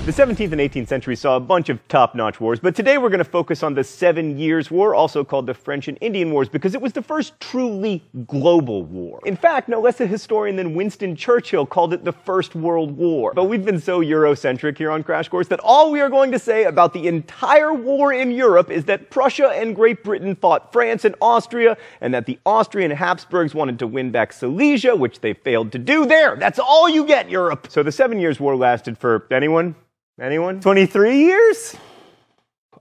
The 17th and 18th centuries saw a bunch of top-notch wars, but today we're going to focus on the 7 Years' War, also called the French and Indian Wars, because it was the first truly global war. In fact, no less a historian than Winston Churchill called it the First World War. But we've been so Eurocentric here on Crash Course that all we are going to say about the entire war in Europe is that Prussia and Great Britain fought France and Austria, and that the Austrian Habsburgs wanted to win back Silesia, which they failed to do. There! That's all you get, Europe! So the 7 Years' War lasted for anyone? 23 years?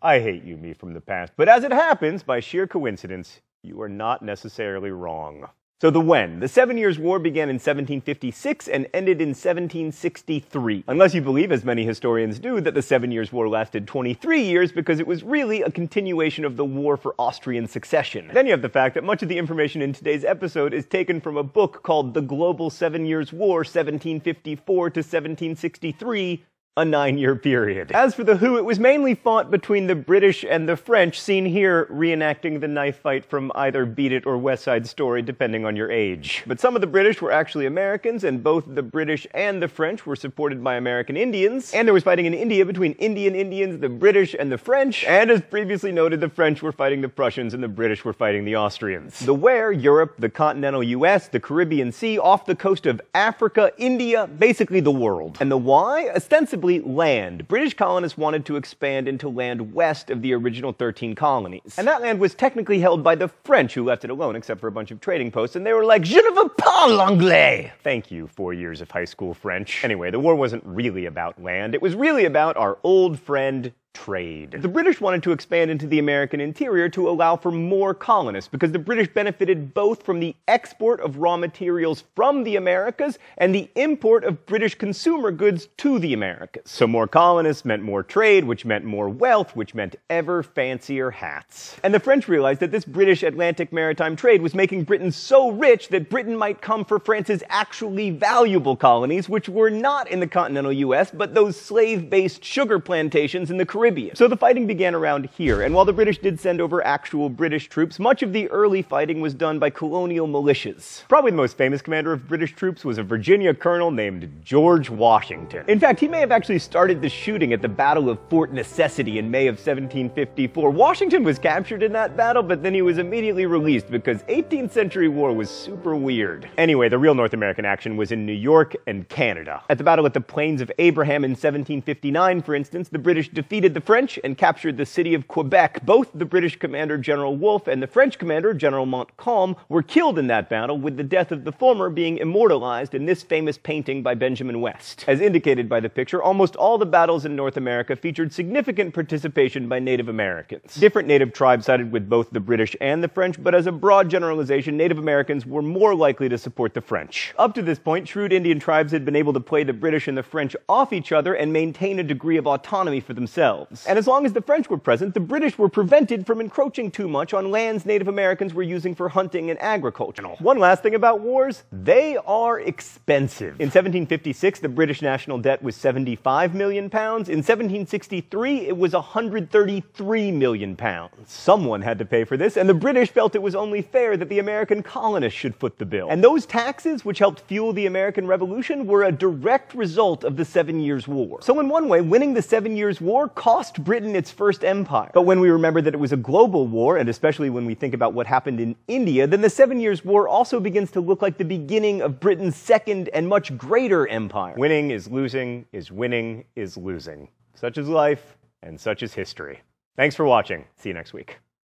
I hate you, me from the past. But as it happens, by sheer coincidence, you are not necessarily wrong. So the when. The 7 Years' War began in 1756 and ended in 1763. Unless you believe, as many historians do, that the 7 Years' War lasted 23 years because it was really a continuation of the War for Austrian Succession. Then you have the fact that much of the information in today's episode is taken from a book called The Global 7 Years' War, 1754 to 1763, a 9-year period. As for the who, it was mainly fought between the British and the French, seen here reenacting the knife fight from either Beat It or West Side Story, depending on your age. But some of the British were actually Americans, and both the British and the French were supported by American Indians. And there was fighting in India between Indian Indians, the British, and the French. And as previously noted, the French were fighting the Prussians and the British were fighting the Austrians. The where, Europe, the continental US, the Caribbean Sea, off the coast of Africa, India, basically the world. And the why? Ostensibly land. British colonists wanted to expand into land west of the original 13 colonies. And that land was technically held by the French, who left it alone except for a bunch of trading posts, and they were like, "Je ne veux pas l'anglais!" Thank you, 4 years of high school French. Anyway, the war wasn't really about land. It was really about our old friend, trade. The British wanted to expand into the American interior to allow for more colonists, because the British benefited both from the export of raw materials from the Americas and the import of British consumer goods to the Americas. So more colonists meant more trade, which meant more wealth, which meant ever fancier hats. And the French realized that this British Atlantic maritime trade was making Britain so rich that Britain might come for France's actually valuable colonies, which were not in the continental US, but those slave-based sugar plantations in the Caribbean. So the fighting began around here, and while the British did send over actual British troops, much of the early fighting was done by colonial militias. Probably the most famous commander of British troops was a Virginia colonel named George Washington. In fact, he may have actually started the shooting at the Battle of Fort Necessity in May of 1754. Washington was captured in that battle, but then he was immediately released because 18th century war was super weird. Anyway, the real North American action was in New York and Canada. At the Battle at the Plains of Abraham in 1759, for instance, the British defeated the French and captured the city of Quebec. Both the British commander General Wolfe and the French commander General Montcalm were killed in that battle, with the death of the former being immortalized in this famous painting by Benjamin West. As indicated by the picture, almost all the battles in North America featured significant participation by Native Americans. Different native tribes sided with both the British and the French, but as a broad generalization, Native Americans were more likely to support the French. Up to this point, shrewd Indian tribes had been able to play the British and the French off each other and maintain a degree of autonomy for themselves. And as long as the French were present, the British were prevented from encroaching too much on lands Native Americans were using for hunting and agriculture. One last thing about wars, they are expensive. In 1756, the British national debt was £75 million. In 1763, it was £133 million. Someone had to pay for this, and the British felt it was only fair that the American colonists should foot the bill. And those taxes, which helped fuel the American Revolution, were a direct result of the 7 Years' War. So in one way, winning the 7 Years' War cost Britain its first empire. But when we remember that it was a global war, and especially when we think about what happened in India, then the 7 Years' War also begins to look like the beginning of Britain's second and much greater empire. Winning is losing, is winning is losing. Such is life, and such is history. Thanks for watching. See you next week.